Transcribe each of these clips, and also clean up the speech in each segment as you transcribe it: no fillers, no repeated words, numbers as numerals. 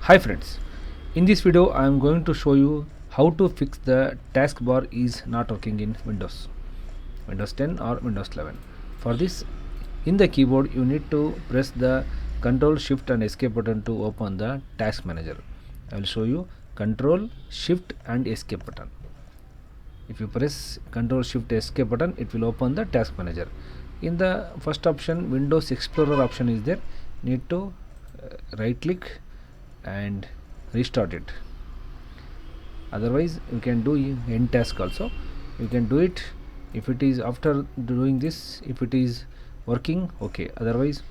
Hi friends, in this video I am going to show you how to fix the taskbar is not working in Windows 10 or Windows 11. For this, in the keyboard you need to press the Control Shift and Escape button to open the task manager. I will show you Control Shift and Escape button. If you press Control Shift Escape button, it will open the task manager. In the first option, Windows Explorer option is there. Need to right click and restart it. Otherwise you can do end task also. You can do it. If it is after doing this, if it is working, okay. Otherwise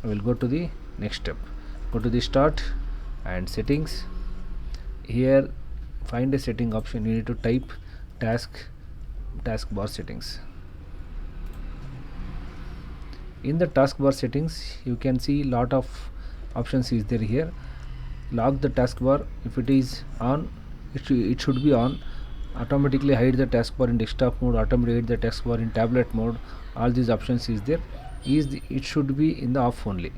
I will go to the next step. Go to the start and settings. Here find a setting option. You need to type taskbar settings. In the taskbar settings you can see lot of options is there here. Lock the taskbar. If it is on, it should be on. Automatically hide the taskbar in desktop mode, automatically hide the taskbar in tablet mode. All these options is there. It should be in the off only.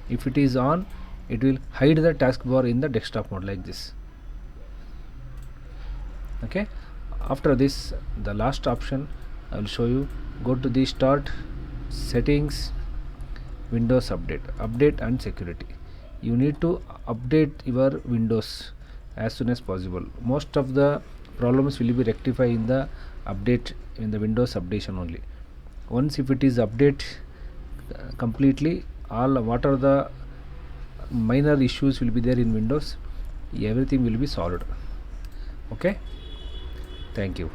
If it is on, it will hide the taskbar in the desktop mode like this. Okay, after this, the last option I will show you. Go to the start, settings, Windows update and security. You need to update your Windows as soon as possible. Most of the problems will be rectified in the update, in the Windows updation only. Once if it is update completely, all what are the minor issues will be there in Windows, everything will be solved. Okay, thank you.